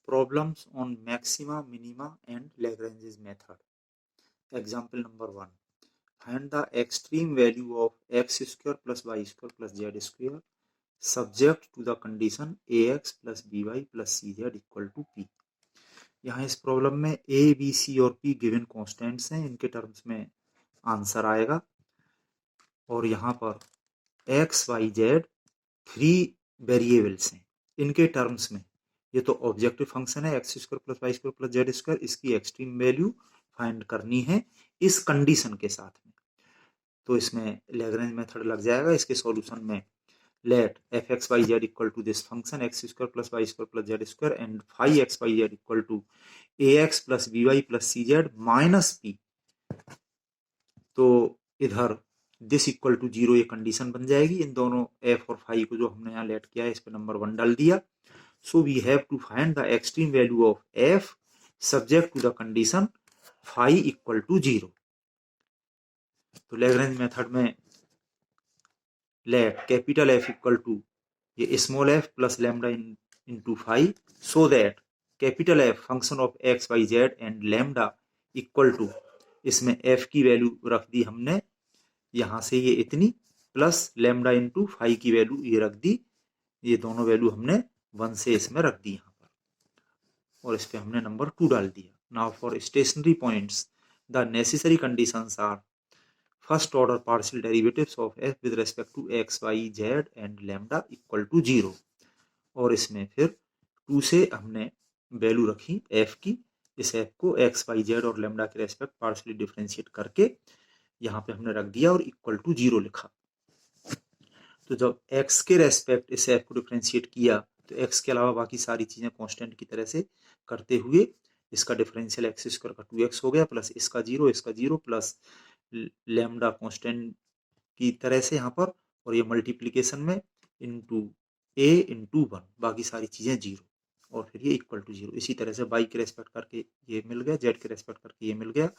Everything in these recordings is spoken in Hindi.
problems on maxima, minima and Lagrange's method. Example number 1. Find the extreme value of x square plus y square plus z square subject to the condition ax plus by plus cz equal to p. यहाँ इस प्रॉब्लम में a, b, c और p गिवन कॉन्स्टेंट्स हैं, इनके टर्म्स में आंसर आएगा। और यहाँ पर x, y, z 3 वेरिएबल्स हैं, इनके टर्म्स में ये तो ऑब्जेक्टिव फंक्शन है x square plus y square plus z square, इसकी एक्सट्रीम वैल्यू फाइंड करनी है इस कंडीशन के साथ में। तो इसमें लैग्रेंज मेथड लग जाएगा। इसके सॉल्यूशन में let f x Y z equal to this function x square plus y square plus z square and phi x Y z equal to a x plus b y plus c z minus p. तो इधर दिस इक्वल टू 0 ये कंडीशन बन जाएगी। इन दोनों एफ और फाई को जो हमने यहाँ लेट किया है इस पे नंबर 1 डाल दिया। So we have to find the extreme value of f subject to the condition phi equal to 0। तो लैग्रेंज मेथड में let capital F equal to ये small f plus lambda into phi, so that capital F function of x Y z and lambda equal to, इसमें एफ की वैल्यू रख दी हमने यहाँ से ये इतनी प्लस लैम्डा इनटू फाई की वैल्यू ये रख दी। ये दोनों वैल्यू हमने 1 से इसमें रख दी यहाँ पर और इस पे हमने नंबर 2 डाल दिया। Now for stationary points the necessary conditions are first order partial derivatives of f with respect to x Y z and lambda equal to 0। और इसमें फिर 2 से हमने वैल्यू रखी एफ की, इस एफ को एक्स वाई जेड और लैम्डा के रेस्पेक्ट पार्शियली डिफरेंशिएट करके यहाँ पे हमने रख दिया और इक्वल टू 0 लिखा। तो जब x के रेस्पेक्ट इस f को डिफरेंशिएट किया तो x के अलावा बाकी सारी चीजें कांस्टेंट की तरह से करते हुए इसका डिफरेंशियल एक्स स्क्वायर का 2x हो गया प्लस इसका 0 प्लस लैम्डा कांस्टेंट की तरह से यहाँ पर, और ये मल्टीप्लीकेशन में इनटू a इनटू 1, बाकी सारी चीजें 0 और फिर ये इक्वल टू 0। इसी तरह से y के रेस्पेक्ट करके ये मिल गया, z के रेस्पेक्ट करके ये मिल गया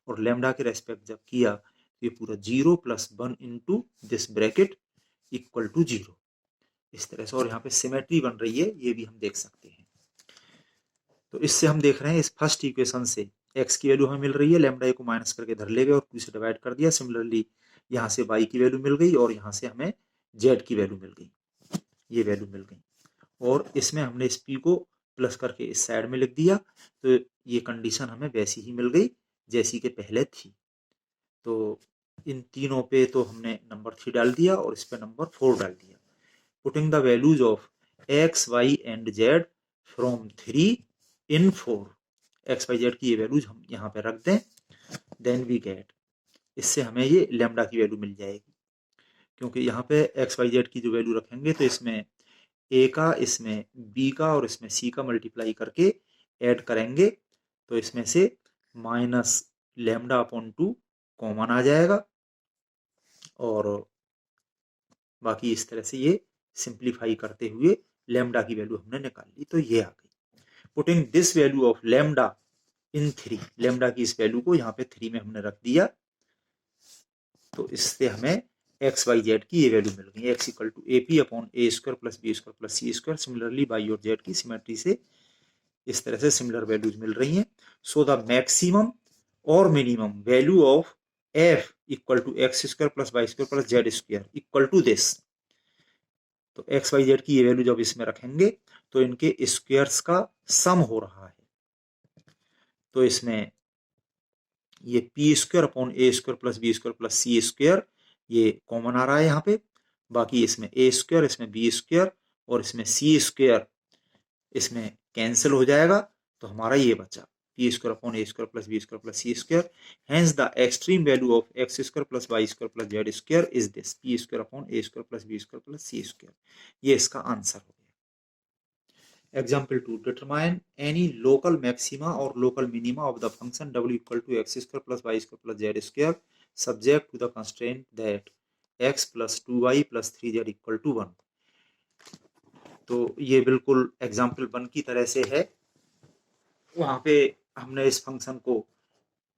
और लैम्डा के रेस्पेक्ट जब किया तो ये पूरा 0 plus 1 into this bracket equal to 0 इस तरह से। और यहाँ पे सिमेट्री बन रही है, ये भी हम देख सकते हैं। तो इससे हम देख रहे हैं इस फर्स्ट इक्वेशन से x की वैल्यू हमें मिल रही है, लैम्डा को माइनस करके धर ले गए और 2 से डिवाइड कर दिया। सिमिलरली यहाँ से y की वैल्यू मिल गई और यहाँ से हमें z की वैल्यू मिल गई, ये वैल्यू मिल गई। और इसमें हमने इस p को प्लस करके इस साइड में लिख दिया, तो ये कंडीशन हमें वैसी ही मिल गई जैसी के पहले थी। तो इन तीनों पे तो हमने नंबर 3 डाल दिया और इस पे नंबर 4 डाल दिया। Putting the values of x, y and z from 3 in 4, x, y, z की ये वैल्यूज हम यहाँ पे रख दें, देन वी गेट, इससे हमें ये लैम्डा की वैल्यू मिल जाएगी। क्योंकि यहाँ पे x, y, z की जो वैल्यू रखेंगे तो इसमें a का, इसमें b का और इसमें c का मल्टीप्लाई करके ऐड करेंगे तो इसमें से माइनस लैम्डा अपॉन 2 कॉमन आ जाएगा और बाकी इस तरह से ये सिंप्लीफाई करते हुए लैम्डा की वैल्यू हमने निकाल ली, तो ये आ गई। Putting this value of lambda in 3, lambda की इस वैल्यू को यहाँ पे 3 में हमने रख दिया, तो इससे हमें एक्स वाई जेड की ये वैल्यू मिल गई, x equal to a p upon a square plus b square plus c square. Similarly y और जेड की सिमेट्री से इस तरह से सिमिलर वैल्यूज मिल रही हैं। सो द मैक्सिमम और minimum value of f equal to x square plus y square plus z square equal to this. तो एक्स वाई जेड की ये वैल्यू जब इसमें रखेंगे तो इनके स्क्वायर्स का सम हो रहा है, तो इसमें ये p square upon a square plus b square plus c square ये कॉमन आ रहा है यहाँ पे। बाकी इसमें ए स्क्वायर, इसमें बी स्क्वायर और इसमें सी स्क्वायर इसमें कैंसिल हो जाएगा, तो हमारा ये बचा p square upon a square plus b square plus c square. Hence the extreme value of x square plus y square plus z square is this p square upon a square plus b square plus c square. ये इसका आंसर हो गया। Example 2, determine any local maxima और local minima of the function w equal to x square plus y square plus z square subject to the constraint that x plus 2y plus 3z equal to 1। तो ये बिल्कुल एग्जाम्पल 1 की तरह से है। वहां पे हमने इस फंक्शन को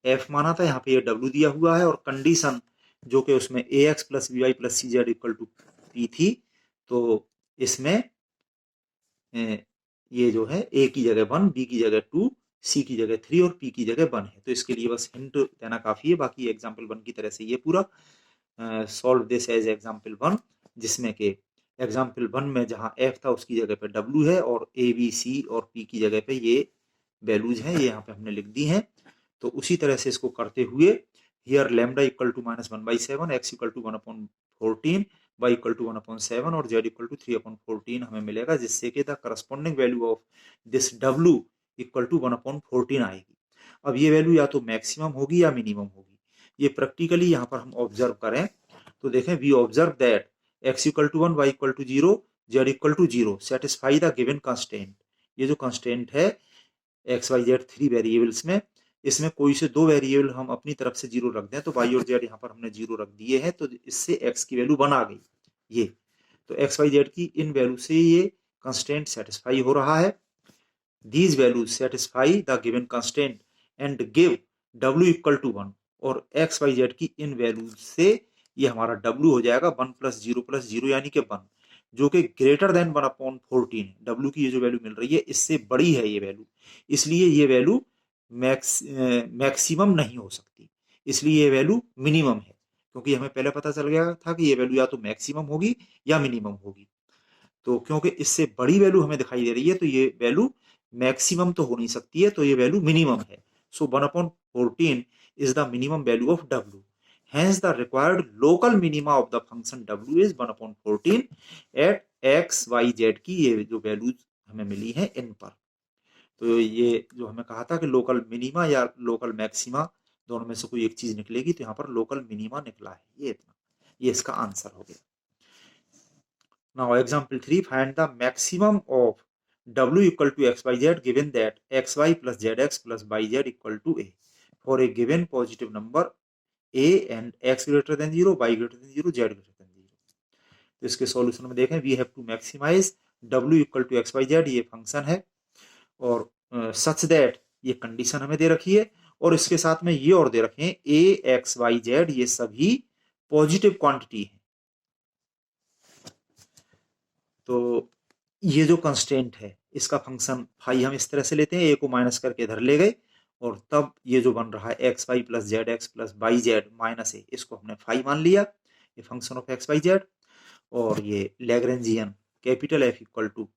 f माना था, यहाँ पे ये w दिया हुआ है और कंडीशन जो कि उसमें ax plus by plus cz equal to p थी, तो इसमें ये जो है ए की जगह 1, बी की जगह 2, सी की जगह 3 और पी की जगह 1 है। तो इसके लिए बस हिंट देना काफी है, बाकी एग्जाम्पल 1 की तरह से ये पूरा सॉल्व दिस एज एग्जाम्पल 1, जिसमें के एग्जाम्पल 1 में जहाँ एफ था उसकी जगह पे डब्ल्यू है और ए बी सी और पी की जगह पे ये वैल्यूज हैं, ये यहाँ पे हमने लिख दी हैं। तो उसी तरह से इसको करते हुए here lambda equal to -1/7, x equal to 1/14, y equal to 1/7 और z इक्वल टू 3/14 हमें मिलेगा, जिससे कि the corresponding value of this w equal to 1/14 आएगी। अब ये वैल्यू या तो मैक्सिमम होगी या मिनिमम होगी। ये प्रैक्टिकली यहाँ पर हम ऑब्जर्व करें तो देखें, we observe that x equal to 1, y equal to 0, z equal to 0 satisfy the given constant. ये जो कंस्टेंट है एक्स वाई जेड 3 वेरिएबल्स में, इसमें कोई से 2 वेरिएबल हम अपनी तरफ से 0 रख दें, तो y और z यहाँ पर हमने 0 रख दिए हैं, तो इससे x की वैल्यू 1 आ गई। ये तो एक्स वाई जेड की इन वैल्यू से ये कंस्टेंट सेटिस्फाई हो रहा है। These values satisfy the given constant and give w equal to 1, और एक्स वाई जेड की इन वैल्यूज से ये हमारा w हो जाएगा 1 + 0 यानी कि 1, जो कि ग्रेटर देन 1/14 है। w की ये जो वैल्यू मिल रही है इससे बड़ी है ये वैल्यू, इसलिए ये वैल्यू मैक्सिमम नहीं हो सकती, इसलिए ये वैल्यू मिनिमम है, क्योंकि हमें पहले पता चल गया था कि ये वैल्यू या तो मैक्सिमम होगी या मिनिमम होगी। तो क्योंकि इससे बड़ी वैल्यू हमें दिखाई दे रही है तो ये वैल्यू मैक्सिमम तो हो नहीं सकती है, तो ये वैल्यू मिनिमम है। सो 1/14 is the minimum value of w. Hence the required local minima of the function w is 1/14 at x, y, z की ये जो वैल्यूज हमें मिली है इन पर। तो ये जो हमें कहा था कि लोकल मिनिमा या लोकल मैक्सिमा दोनों में से कोई एक चीज निकलेगी, तो यहाँ पर लोकल मिनिमा निकला है, ये इतना, ये इसका आंसर हो गया। Now example 3, find the maximum of w equal to xyz given that xy plus zx plus yz equal to a for a given positive number a and x greater than 0, y greater than 0, z greater than 0. तो इसके सॉल्यूशन में देखें, we have to maximize w equal to xyz, ये फंक्शन है, और सच दैट ये कंडीशन हमें दे रखी है, और इसके साथ में ये और दे रखे हैं a x y z ये सभी पॉजिटिव क्वांटिटी है। तो ये जो कंस्टेंट है इसका फंक्शन फाई हम इस तरह से लेते हैं, ए को माइनस करके इधर ले गए, और तब ये जो बन रहा है x y plus z x plus y z minus a, इसको हमने फाई मान लिया, ये function of x Y z. और ये Lagrangian capital F equal to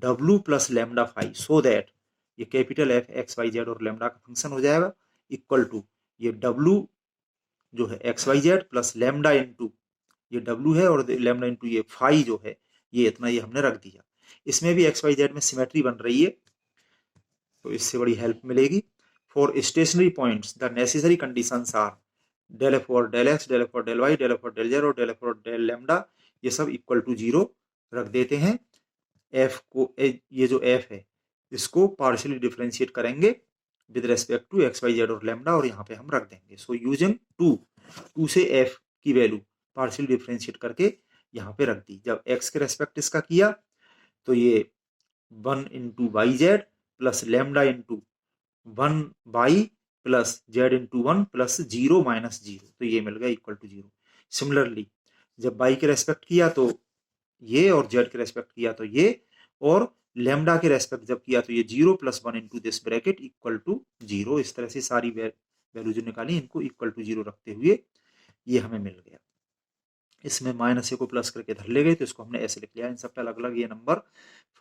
डब्ल्यू plus lambda phi, so that ये capital F x Y z और लैम्डा का फंक्शन हो जाएगा, इक्वल टू ये डब्ल्यू जो है x Y z plus lambda into ये डब्ल्यू है और लैम्डा इंटू ये फाई जो है ये इतना, ये हमने रख दिया। इसमें भी एक्स वाई जेड में सिमेट्री बन रही है, तो इससे बड़ी हेल्प मिलेगी। For stationary points the necessary conditions are del f और डेल एक्स, डेल एफ और डेल वाई, डेल एफ और डेल जेड और डेल एफ और डेल लैम्डा, ये सब इक्वल टू 0 रख देते हैं। एफ को ये जो एफ है इसको पार्शियली डिफरेंशिएट करेंगे with respect to x Y z और लैम्डा, और यहाँ पे हम रख देंगे। सो यूजिंग 2 से एफ की वैल्यू पार्शियली डिफरेंशिएट करके यहाँ पे रख दी। जब एक्स के रेस्पेक्ट इसका किया तो ये 1 into y z plus lambda into 1 y plus z into 1 plus 0 minus 0, तो ये मिल गया इक्वल टू 0। सिमिलरली जब बाई के रेस्पेक्ट किया तो ये, और जेड के रेस्पेक्ट किया तो ये, और लैम्डा के रेस्पेक्ट जब किया तो ये 0 plus 1 into this bracket equal to 0। इस तरह से सारी वैल्यू जो निकाली इनको इक्वल टू 0 रखते हुए ये हमें मिल गया। इसमें माइनस ए को प्लस करके धर ले गए, तो इसको हमने ऐसे लिख लिया। इन सब पे अलग अलग ये number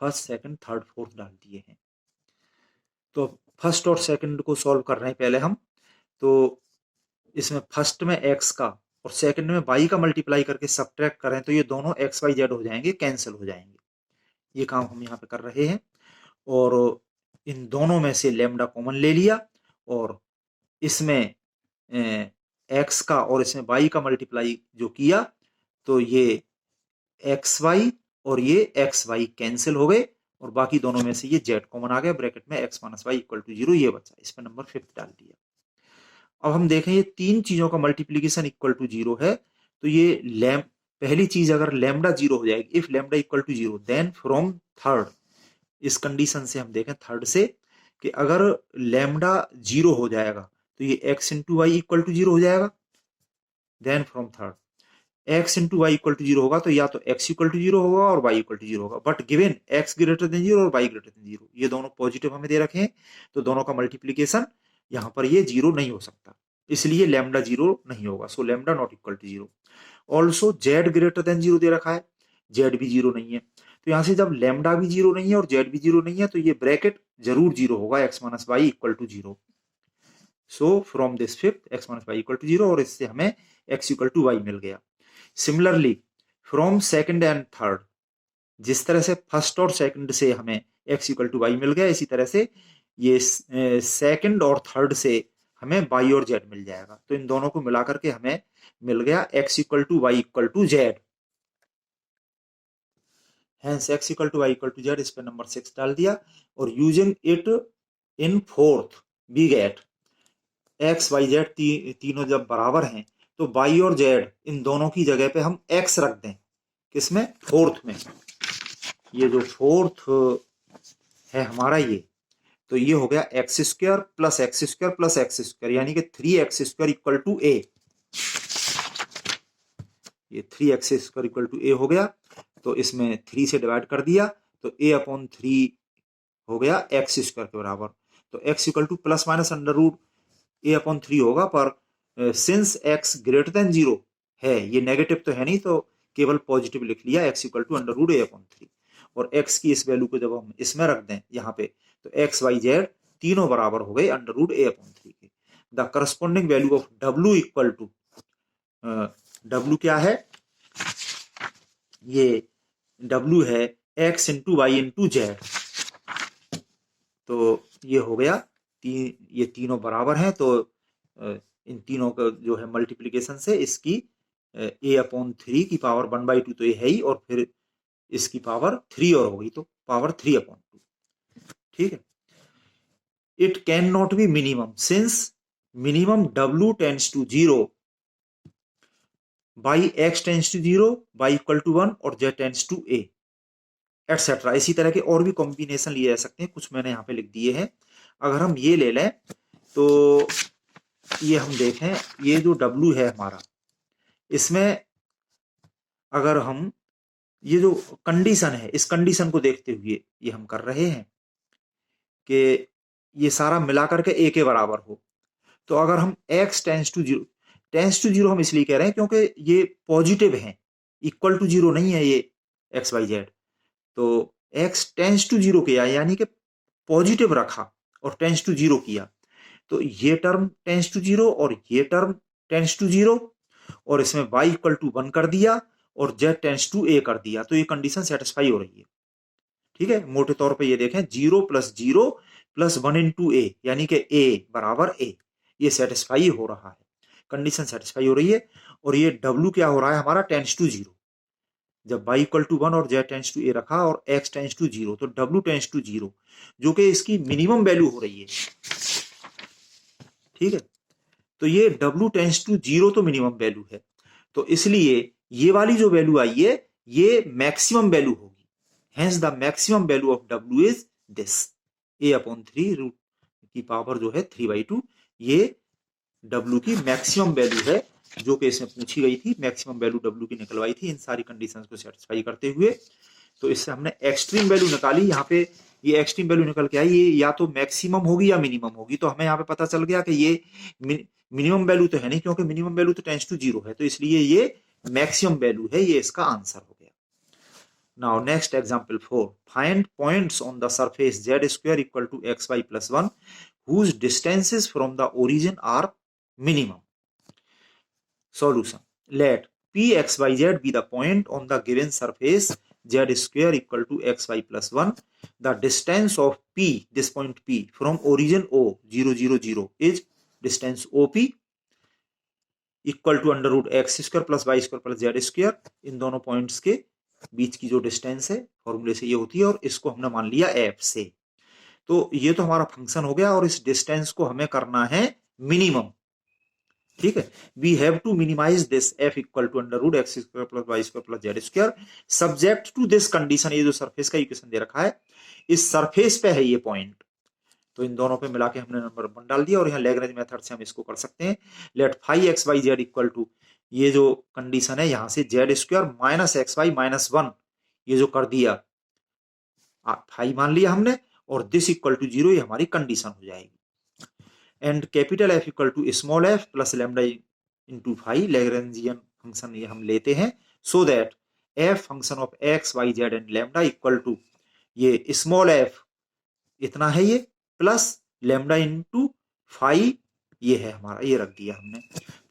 first second third fourth डाल दिए हैं। तो फर्स्ट और सेकंड को सॉल्व कर रहे हैं पहले हम। तो इसमें फर्स्ट में एक्स का और सेकंड में वाई का मल्टीप्लाई करके सब्ट्रैक्ट करें तो ये दोनों एक्स वाई जेड हो जाएंगे, कैंसिल हो जाएंगे। ये काम हम यहाँ पे कर रहे हैं, और इन दोनों में से लैम्डा कॉमन ले लिया, और इसमें एक्स का और इसमें वाई का मल्टीप्लाई जो किया तो ये एक्स वाई और ये एक्स वाई कैंसिल हो गए, और बाकी दोनों में से ये जेड कॉमन आ गया, ब्रैकेट में x minus y equal to 0 ये बचा। इस पर नंबर 5 डाल दिया। अब हम देखें ये तीन चीजों का मल्टीप्लीकेशन इक्वल टू 0 है, तो ये पहली चीज अगर लैम्डा 0 हो जाएगी, if lambda equal to 0 then from third, इस कंडीशन से हम देखें थर्ड से कि अगर लैम्डा 0 हो जाएगा तो ये x into y equal to 0 हो जाएगा। Then from third x into y equal to zero होगा तो या तो x इक्वल टू जीरो होगा और y इक्वल टू जीरो होगा, but given x greater than zero और y ग्रेटर देन जीरो, ये दोनों पॉजिटिव हमें दे रखे हैं, तो दोनों का मल्टीप्लीकेशन यहाँ पर ये जीरो नहीं हो सकता, इसलिए लैम्डा जीरो नहीं होगा, so lambda not equal to zero. Also z greater than zero दे रखा है, जेड भी जीरो नहीं है, तो यहाँ से जब लैम्डा भी जीरो नहीं है और जेड भी जीरो नहीं है तो ये ब्रैकेट जरूर जीरो होगा, x minus y equal to zero. So from this fifth x minus y equal to zero, और इससे हमें एक्स इक्वल टू वाई मिल गया। Similarly from second and third, जिस तरह से फर्स्ट और सेकंड से हमें एक्स इक्वल टू वाई मिल गया, इसी तरह से ये सेकंड और थर्ड से हमें वाई और जेड मिल जाएगा, तो इन दोनों को मिला करके हमें मिल गया x equal to y equal to z. Hence x equal to y equal to z, इस पर नंबर 6 डाल दिया, और using it in fourth we get x Y z तीनों जब बराबर हैं तो वाई और जेड इन दोनों की जगह पे हम एक्स रख दें, किसमें, फोर्थ में। ये जो फोर्थ है हमारा ये, तो ये हो गया x square plus x square plus x square, यानी कि 3x स्क्वायर इक्वल टू ए, ये 3x स्क्वायर इक्वल टू ए हो गया, तो इसमें 3 से डिवाइड कर दिया तो a अपॉन 3 हो गया एक्स स्क्वायर के बराबर, तो x equal to plus minus under root a upon 3 होगा, पर since x greater than zero है, ये नेगेटिव तो है नहीं, तो केवल पॉजिटिव लिख लिया, x equal to under root a upon 3, और x की इस वैल्यू को जब हम इसमें रख दें यहाँ पे, तो x y z तीनों बराबर हो गए अंडर रूट a अपॉन 3 के। The corresponding value of w equal to, w क्या है, ये w है x into y into z, तो ये हो गया ये तीनों बराबर हैं, तो इन तीनों का जो है मल्टीप्लीकेशन से इसकी a अपॉन 3 की पावर 1/2 तो ये है ही, और फिर इसकी पावर 3 और हो गई, तो पावर 3 अपॉन 2, ठीक है। It can not be minimum since minimum w tends to 0 by x tends to 0 y equal to 1 और z tends to a etcetera. इसी तरह के और भी कॉम्बिनेशन लिए जा सकते हैं, कुछ मैंने यहाँ पे लिख दिए हैं। अगर हम ये ले लें तो ये हम देखें, ये जो W है हमारा, इसमें अगर हम ये जो कंडीशन है, इस कंडीशन को देखते हुए ये हम कर रहे हैं कि ये सारा मिला करके a के बराबर हो, तो अगर हम x टेंस टू जीरो हम इसलिए कह रहे हैं क्योंकि ये पॉजिटिव है, इक्वल टू जीरो नहीं है ये एक्स वाई जेड, तो x टेंस टू जीरो किया यानी कि पॉजिटिव रखा और टेंस टू जीरो किया, तो ये टर्म टेंस टू जीरो और ये टर्म टेंस टू जीरो, और इसमें y इक्वल टू 1 कर दिया और z टेंस टू a कर दिया, तो ये कंडीशन सेटिस्फाई हो रही है, ठीक है। मोटे तौर पे ये देखें 0 प्लस 1 इंटू ए, यानी कि a बराबर a, ये सेटिस्फाई हो रहा है, कंडीशन सेटिस्फाई हो रही है। और ये w क्या हो रहा है हमारा, टेंस टू जीरो, जब y इक्वल टू 1 और z टेंस टू a रखा और x टेंस टू जीरो, तो w टेंस टू जीरो, जो कि इसकी मिनिमम वैल्यू हो रही है, ठीक है। तो ये w टेंस टू जीरो तो मिनिमम वैल्यू है, तो इसलिए ये वाली जो वैल्यू आई है ये मैक्सिमम वैल्यू होगी, hence the maximum value of w is this a upon 3 root की पावर जो है 3/2, ये w की मैक्सिमम वैल्यू है जो कि इसमें पूछी गई थी, मैक्सिमम वैल्यू w की निकलवाई थी इन सारी कंडीशंस को सेटिस्फाई करते हुए। तो इससे हमने एक्सट्रीम वैल्यू निकाली, यहाँ पे ये एक्सट्रीम वैल्यू निकल के आई, ये या तो मैक्सिमम होगी या मिनिमम होगी, तो हमें यहाँ पे पता चल गया कि ये मिनिमम वैल्यू तो है नहीं, क्योंकि मिनिमम वैल्यू तो टेंस टू जीरो है, तो इसलिए ये मैक्सिमम वैल्यू है, ये इसका आंसर हो गया। Now next example 4, find points on the surface z square equal to xy plus 1 whose distances from the origin are minimum. Solution, let pxyz be the point on the given surface z square equal to xy plus 1. The distance of p, this point p, from origin o 0 0 0 is distance op equal to under root x square plus y square plus z square, इन दोनों पॉइंट्स के बीच की जो डिस्टेंस है फॉर्मूले से ये होती है, और इसको हमने मान लिया एफ से। तो ये तो हमारा फंक्शन हो गया, और इस डिस्टेंस को हमें करना है मिनिमम, ठीक है। We have to minimize this f equal to under root x square plus y square plus z square subject to this condition. ये जो सरफेस का इक्वेशन दे रखा है, इस सरफेस पे है ये पॉइंट, तो इन दोनों पे मिला के हमने नंबर 1 डाल दिया, और यहाँ लैग्रेंज मेथड से हम इसको कर सकते हैं। Let phi x Y z equal to, ये जो कंडीशन है यहाँ से z square minus x y minus 1 ये जो कर दिया 5 मान लिया हमने, और दिस इक्वल टू 0 ये हमारी कंडीशन हो जाएगी। And capital F equal to small f plus lambda into 5 Lagrangian function ये हम लेते हैं, so that f function of x Y z and lambda equal to ये स्मॉल एफ इतना है ये प्लस लैम्डा इंटू 5 ये है हमारा, ये रख दिया हमने।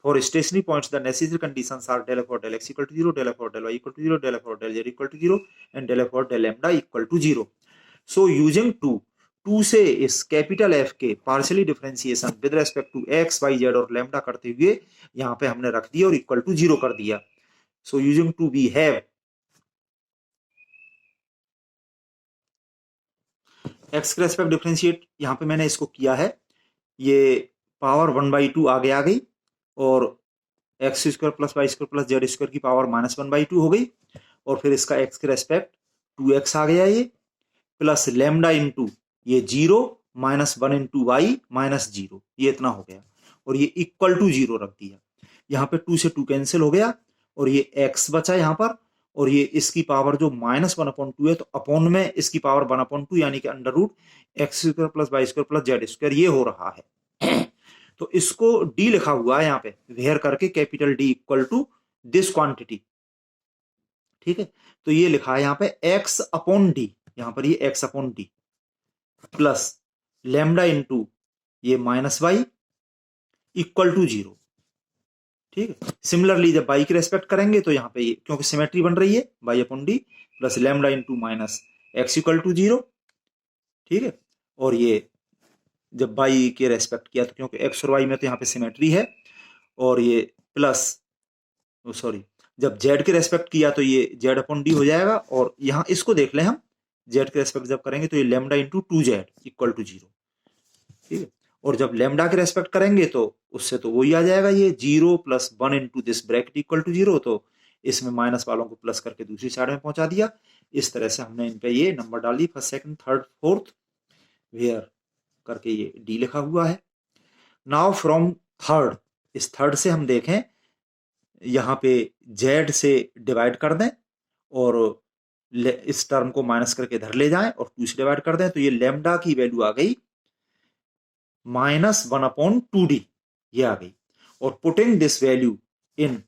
For stationary points the necessary conditions are del f और del x equal to 0, del f और del y equal to 0, del f और del z equal to 0 and del f और del lambda equal to 0। So using two से इस कैपिटल एफ के partially differentiation with respect to x Y z और लैम्डा करते हुए यहाँ पे हमने रख दिया और इक्वल टू 0 कर दिया। So using two we have x के रेस्पेक्ट डिफरेंशिएट, यहाँ पे मैंने इसको किया है, ये पावर 1/2 आगे आ गई और x square plus y square plus z square की पावर माइनस 1/2 हो गई, और फिर इसका एक्स के रेस्पेक्ट 2x आ गया ये, प्लस लैम्डा इंटू ये 0 माइनस 1 इंटू वाई माइनस 0 ये इतना हो गया, और ये इक्वल टू 0 रख दिया। यहाँ पे 2 से 2 कैंसिल हो गया और ये x बचा यहाँ पर, और ये इसकी पावर जो माइनस 1/2 है तो अपॉन में इसकी पावर 1/2 यानी कि under root x square plus y square plus z square ये हो रहा है। तो इसको d लिखा हुआ है यहाँ पे वेयर करके, capital D equal to this quantity, ठीक है। तो ये लिखा है यहाँ पे x अपॉन डी, यहाँ पर ये x upon d plus lambda into ये माइनस वाई इक्वल टू 0, ठीक है। सिमिलरली जब y की रेस्पेक्ट करेंगे तो यहाँ पे ये क्योंकि सिमेट्री बन रही है y upon d plus lambda into minus x equal to 0, ठीक है। और ये जब y के रेस्पेक्ट किया तो क्योंकि x और y में तो यहाँ पे सिमेट्री है, और ये प्लस सॉरी जब z के रेस्पेक्ट किया तो ये z अपॉन डी हो जाएगा, और यहाँ इसको देख लें हम z के रेस्पेक्ट जब करेंगे तो ये lambda into 2z equal to 0, ठीक है। और जब लैम्डा के रेस्पेक्ट करेंगे तो उससे तो वही आ जाएगा ये 0 plus 1 into this bracket equal to 0, तो इसमें माइनस वालों को प्लस करके दूसरी साइड में पहुंचा दिया। इस तरह से हमने इन पे ये नंबर डाल दी, first second third fourth where करके ये डी लिखा हुआ है। नाउ फ्रॉम थर्ड, इस थर्ड से हम देखें यहाँ पे जेड से डिवाइड कर दें और इस टर्म को माइनस करके इधर ले जाएं और 2 से डिवाइड कर दें, तो ये लैम्डा की वैल्यू आ गई -1/2d ये आ गई, और putting this value in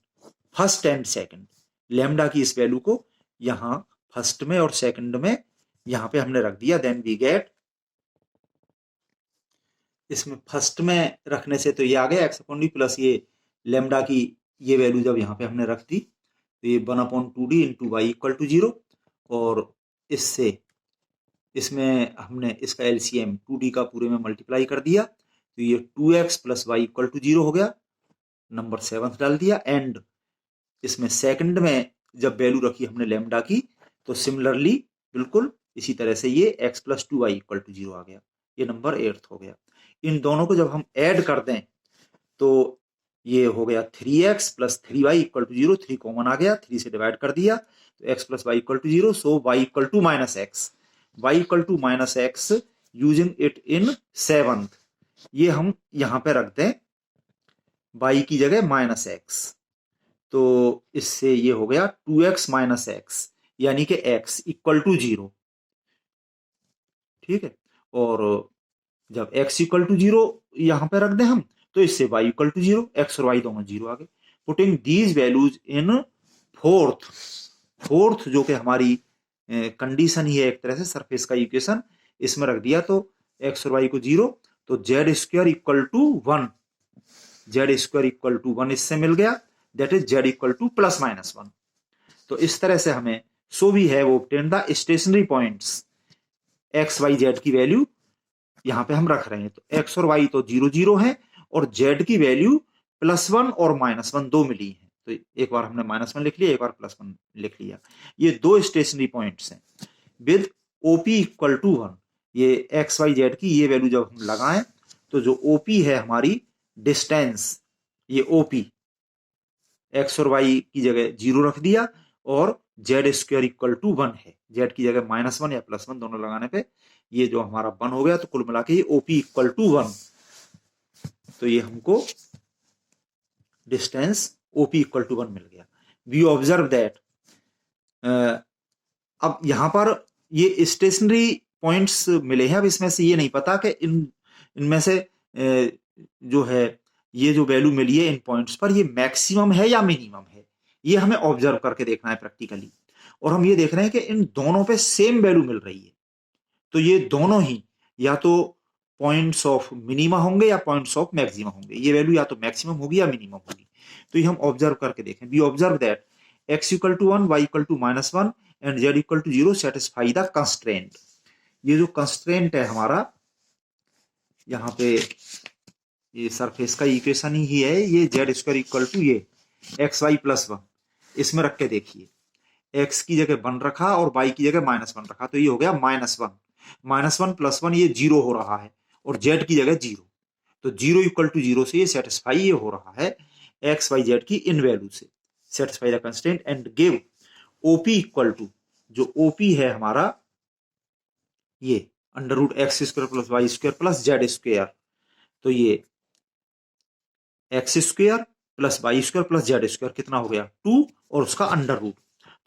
first and second, lambda की इस वैल्यू को यहां फर्स्ट में और सेकंड में यहां पे हमने रख दिया, देन वी गेट, इसमें फर्स्ट में रखने से तो ये आ गया x/d प्लस ये लैम्डा की ये वैल्यू जब यहाँ पे हमने रख दी तो ये 1/2d into y equal to 0, और इससे इसमें हमने इसका एलसीएम 2d का पूरे में मल्टीप्लाई कर दिया तो ये 2x plus y equal to 0 हो गया, नंबर 7 डाल दिया। एंड इसमें सेकंड में जब वैल्यू रखी हमने लैम्डा की तो सिमिलरली बिल्कुल इसी तरह से ये x plus 2y equal to 0 आ गया, ये नंबर 8 हो गया। इन दोनों को जब हम ऐड कर दें तो ये हो गया 3x plus 3y equal to 0, 3 common आ गया, 3 से डिवाइड कर दिया तो x plus y equal to 0, सो y equal to minus x, y equal to minus x using it in 7th, ये हम यहाँ पे रख दें y की जगह माइनस एक्स, तो इससे ये हो गया 2x माइनस एक्स यानी कि x इक्वल टू 0, ठीक है। और जब x इक्वल टू 0 यहां पे रख दें हम तो इससे y इक्वल टू 0, x और y दोनों 0 आ गए। Putting these values in fourth जो कि हमारी कंडीशन ही है एक तरह से सरफेस का इक्वेशन, इसमें रख दिया तो x और y को 0, तो z square equal to 1, z square equal to 1 इससे मिल गया, that is z equal to plus minus 1। तो इस तरह से हमें so we have obtained the stationary points x Y z की वैल्यू यहां पे हम रख रहे हैं, तो एक्स और वाई तो 0 0 है और जेड की वैल्यू +1 और -1 दो मिली है, तो एक बार हमने -1 लिख लिया, एक बार +1 लिख लिया। ये दो स्टेशनरी पॉइंट्स हैं विद ओपी इक्वल टू 1, ये एक्स वाई जेड की ये वैल्यू जब हम लगाएं तो जो ओपी है हमारी डिस्टेंस, ये ओपी एक्स और वाई की जगह 0 रख दिया और जेड स्क्वायर इक्वल टू 1 है, जेड की जगह -1 या +1 दोनों लगाने पे ये जो हमारा 1 हो गया, तो कुल मिला के ये ओपी इक्वल टू 1, तो ये हमको डिस्टेंस OP इक्वल टू 1 मिल गया। वी ऑब्जर्व दैट, अब यहां पर ये स्टेशनरी पॉइंट्स मिले हैं। अब इसमें से ये नहीं पता कि इनमें से जो है ये जो वैल्यू मिली है इन पॉइंट्स पर, ये मैक्सिमम है या मिनिमम है, ये हमें ऑब्जर्व करके देखना है प्रैक्टिकली। और हम ये देख रहे हैं कि इन दोनों पे सेम वैल्यू मिल रही है, तो ये दोनों ही या तो पॉइंट्स ऑफ मिनिमा होंगे या पॉइंट्स ऑफ मैक्सिमम होंगे। ये वैल्यू या तो मैक्सिमम होगी या मिनिमम होगी। तो ये हम ऑब्जर्व करके देखें। We observe that x equal to 1, y equal to -1 and z equal to 0 satisfy the constraint. ये जो कंस्ट्रेंट है हमारा, यहाँ पे ये सरफेस का इक्वेशन ही है, ये जेड स्क्वायर इक्वल टू ये XY प्लस 1, इसमें रख के देखिए, x की जगह 1 रखा और y की जगह -1 रखा, तो ये हो गया -1, -1 प्लस 1 ये 0 हो रहा है और z की जगह 0, तो 0 इक्वल टू 0 से ये सेटिस्फाई ये हो रहा है एक्स वाई जेड की इन वैल्यू से, satisfy the constraint and give OP equal to, जो OP है हमारा ये √x² plus y² plus z², तो ये x² plus y² plus z² कितना हो गया 2 और उसका √,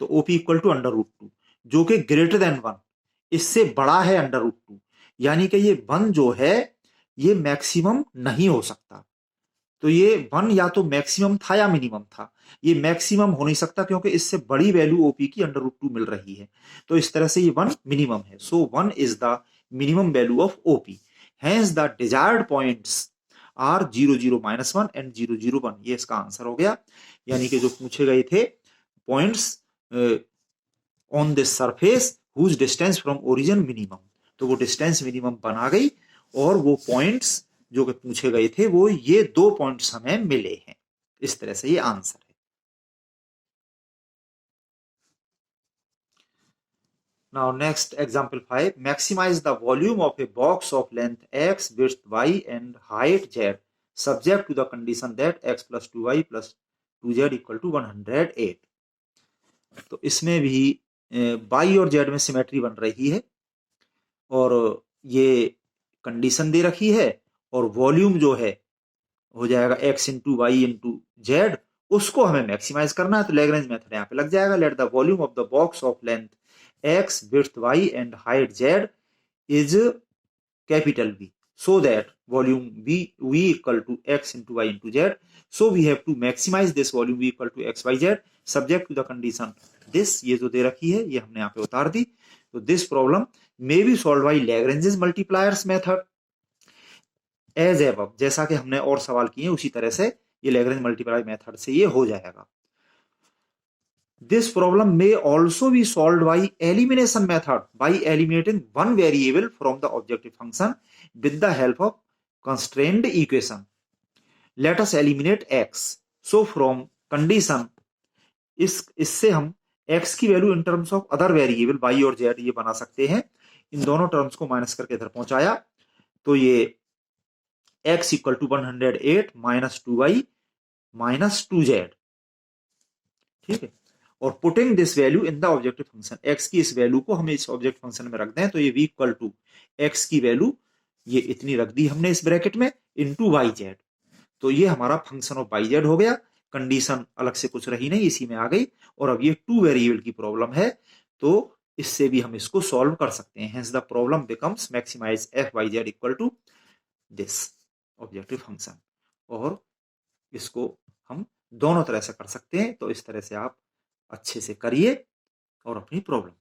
तो OP इक्वल टू √2, जो कि ग्रेटर देन 1, इससे बड़ा है √2, यानी कि ये 1 जो है ये मैक्सिमम नहीं हो सकता। तो ये 1 या तो मैक्सिमम था या मिनिमम था, ये मैक्सिमम हो नहीं सकता क्योंकि इससे बड़ी वैल्यू OP की √2 मिल रही है, तो इस तरह से ये 1 मिनिमम है। So 1 is the minimum value of OP, hence the desired points are 0 0 -1 and 0 0 1। ये इसका आंसर हो गया, यानी कि जो पूछे गए थे points on this surface whose distance from origin minimum, तो वो डिस्टेंस मिनिमम बना गई और वो पॉइंट्स जो कि पूछे गए थे वो ये 2 पॉइंट्स हमें मिले हैं। इस तरह से ये आंसर है। Now next example 5, maximise the volume of a box of length x, width y and height z subject to the condition that x + 2y + 2z = 108। तो इसमें भी y और z में सिमेट्री बन रही है और ये कंडीशन दे रखी है और वॉल्यूम जो है हो जाएगा x × y × z, उसको हमें मैक्सिमाइज करना है, तो लैग्रेंज मेथड यहाँ पे लग जाएगा। Let the volume of the box of length x, width y and height z is capital V, so that volume V equal to x × y × z, so we have to maximize this volume V equal to x y z subject to the condition this, ये जो दे रखी है ये हमने यहाँ पे उतार दी। तो this problem may be solved by Lagrange's multipliers method as above, जैसा कि हमने और सवाल किए उसी तरह से ये लैग्रेंज मल्टीप्लाई मेथड से ये हो जाएगा। This problem may also be solved by elimination method by eliminating one variable from the objective function with the help of constrained equation. Let us eliminate x, so from condition इससे हम x की value in terms of other variable y और z ये बना सकते हैं। इन दोनों टर्म्स को माइनस करके इधर पहुंचाया, तो ये x = 108 - 2y - 2z, ठीक है। और putting this value in the objective function, x की इस वैल्यू को हम इस ऑब्जेक्ट फंक्शन में रख दें, तो ये v = x की वैल्यू ये इतनी रख दी हमने इस ब्रैकेट में × yz, तो ये हमारा फंक्शन ऑफ yz हो गया। कंडीशन अलग से कुछ रही नहीं, इसी में आ गई। और अब ये 2 वेरिएबल की प्रॉब्लम है, तो इससे भी हम इसको सॉल्व कर सकते हैं। Hence the problem becomes maximise f(y(z) = this objective function, और इसको हम दोनों तरह से कर सकते हैं। तो इस तरह से आप अच्छे से करिए और अपनी प्रॉब्लम